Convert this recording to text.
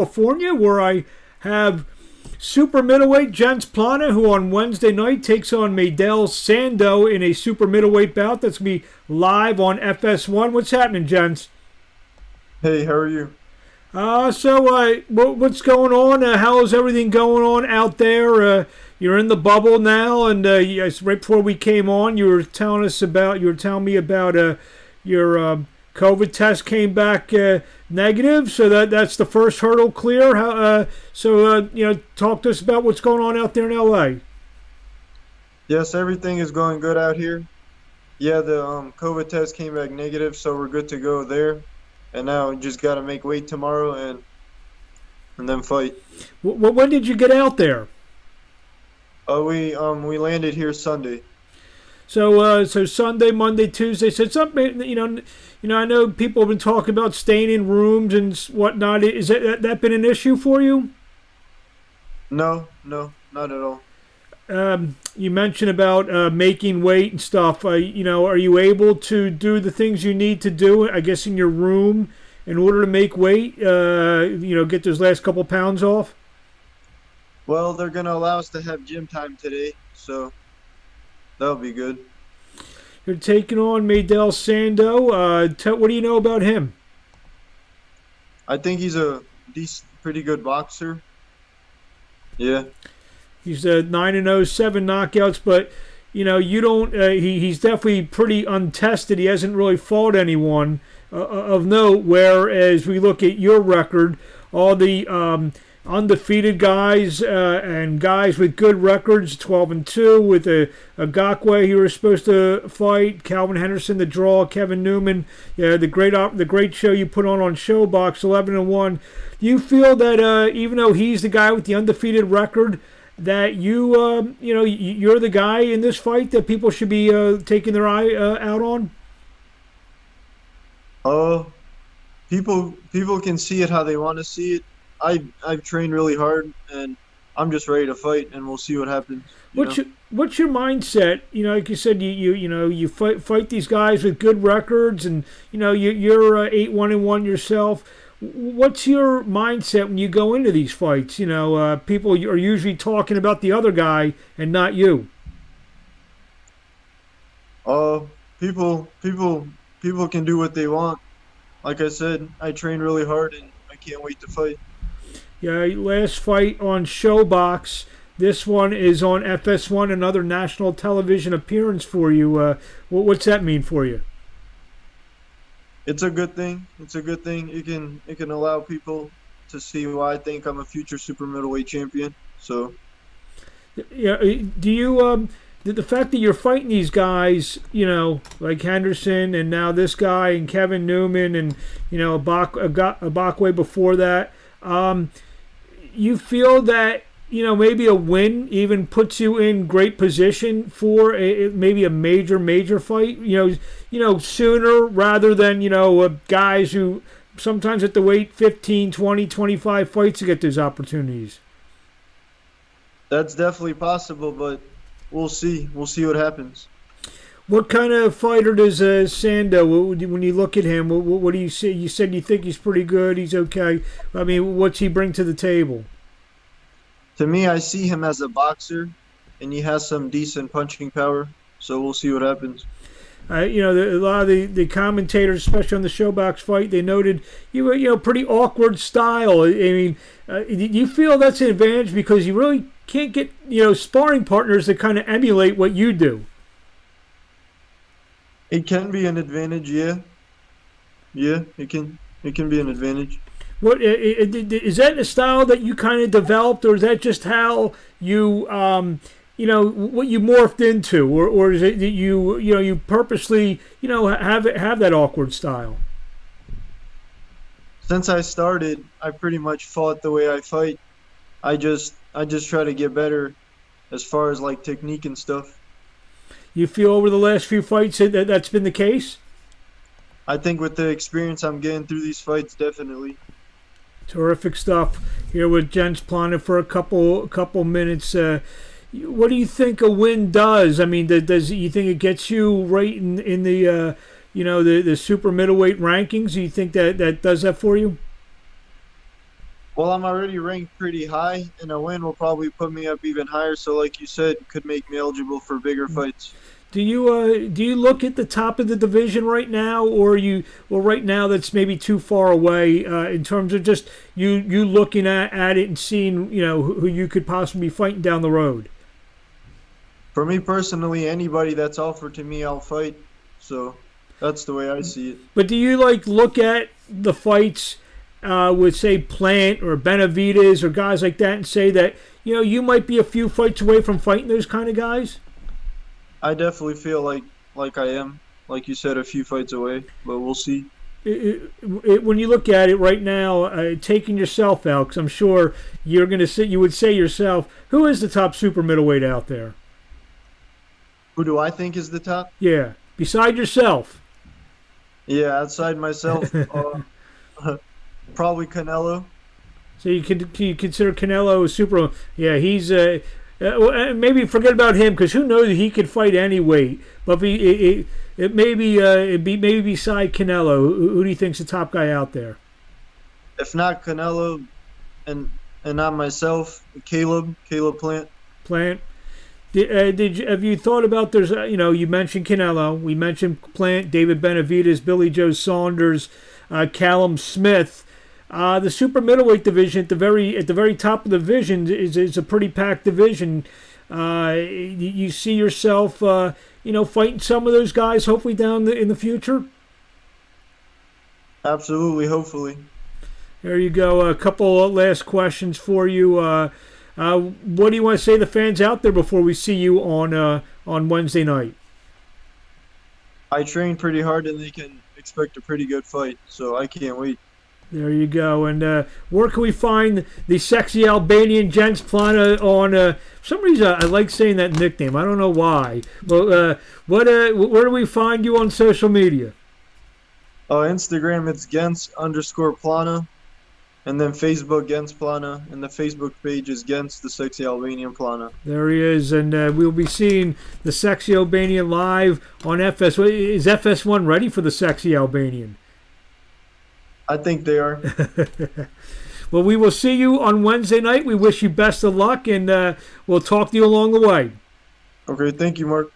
California, where I have super middleweight Genc Pllana, who on Wednesday night takes on Maidel Sando in a super middleweight bout that's going to be live on FS1. What's happening, gents? Hey, how are you? What's going on? How's everything going on out there? You're in the bubble now, and yes, right before we came on, you were telling me about your COVID test came back negative, so that's the first hurdle clear. Talk to us about what's going on out there in LA. Yes, everything is going good out here. Yeah, the COVID test came back negative, so we're good to go there. And now we just got to make weight tomorrow and then fight. When did you get out there? We landed here Sunday. So Sunday, Monday, Tuesday. So something I know people have been talking about staying in rooms and whatnot. Is that been an issue for you? No, not at all. You mentioned about making weight and stuff. Are you able to do the things you need to do, I guess, in your room in order to make weight? Get those last couple pounds off? Well, they're going to allow us to have gym time today, so that'll be good. You're taking on Maidel Sando. What do you know about him? I think he's a pretty good boxer. Yeah. He's 9-0, 7 knockouts, but you don't. He's definitely pretty untested. He hasn't really fought anyone of note. Whereas we look at your record, all the undefeated guys and guys with good records, 12-2 with a Gakwe you were supposed to fight, Calvin Henderson the draw, Kevin Newman, the great show you put on Showbox, 11-1. Do you feel that even though he's the guy with the undefeated record, that you're the guy in this fight that people should be taking their eye out on? People can see it how they want to see it. I've trained really hard, and I'm just ready to fight, and we'll see what happens. What's your mindset? Like you said, you fight these guys with good records, and you're 8-1-1 yourself. What's your mindset when you go into these fights? People are usually talking about the other guy and not you. People can do what they want. Like I said, I train really hard, and I can't wait to fight. Yeah, last fight on Showbox. This one is on FS1, another national television appearance for you. What's that mean for you? It's a good thing. It can allow people to see why I think I'm a future super middleweight champion. So, yeah. Do you the fact that you're fighting these guys, like Henderson and now this guy and Kevin Newman and Abakwe before that, you feel that maybe a win even puts you in great position for maybe a major fight, sooner rather than, guys who sometimes have to wait 15, 20, 25 fights to get those opportunities. That's definitely possible, but we'll see. We'll see what happens. What kind of fighter does Sando, when you look at him, what do you see? You said you think he's pretty good, he's okay. I mean, what's he bring to the table? To me, I see him as a boxer, and he has some decent punching power. So we'll see what happens. A lot of the commentators, especially on the Showbox fight, they noted pretty awkward style. I mean, do you feel that's an advantage because you really can't get sparring partners that kind of emulate what you do? It can be an advantage, yeah. Yeah, it can be an advantage. What is that a style that you kind of developed, or is that just how you what you morphed into, or is it that you purposely have that awkward style? Since I started, I pretty much fought the way I fight. I just try to get better as far as like technique and stuff. You feel over the last few fights that's been the case? I think with the experience I'm getting through these fights, definitely. Terrific stuff here with Genc Pllana for a couple minutes. What do you think a win does? I mean, does you think it gets you right in the the super middleweight rankings? Do you think that does that for you? Well, I'm already ranked pretty high, and a win will probably put me up even higher. So, like you said, could make me eligible for bigger fights. Do you look at the top of the division right now, or right now that's maybe too far away in terms of just you looking at it and seeing who you could possibly be fighting down the road? For me personally, anybody that's offered to me, I'll fight. So that's the way I see it. But do you like look at the fights with say Plant or Benavidez or guys like that and say that you might be a few fights away from fighting those kind of guys? I definitely feel like I am, like you said, a few fights away, but we'll see. When you look at it right now, taking yourself out, because I'm sure you would say yourself, who is the top super middleweight out there? Who do I think is the top? Yeah, beside yourself. Yeah, outside myself, probably Canelo. So you consider Canelo a super? Yeah, he's maybe forget about him because who knows, he could fight any weight. But it maybe beside Canelo, who do you think's the top guy out there? If not Canelo, and not myself, Caleb Plant. Plant. Have you thought about there's you mentioned Canelo, we mentioned Plant, David Benavidez, Billy Joe Saunders, Callum Smith. The super middleweight division at the very top of the division is a pretty packed division. You see yourself fighting some of those guys hopefully in the future. Absolutely, hopefully. There you go. A couple of last questions for you. What do you want to say to the fans out there before we see you on Wednesday night? I train pretty hard and they can expect a pretty good fight, so I can't wait. There you go. And where can we find the sexy Albanian Genc Pllana on? For some reason, I like saying that nickname. I don't know why. But where do we find you on social media? Instagram, it's Genc_Pllana. And then Facebook, Genc Pllana. And the Facebook page is Genc, the sexy Albanian Pllana. There he is. And we'll be seeing the sexy Albanian live on FS. Is FS1 ready for the sexy Albanian? I think they are. Well, we will see you on Wednesday night. We wish you best of luck, and we'll talk to you along the way. Okay, thank you, Mark.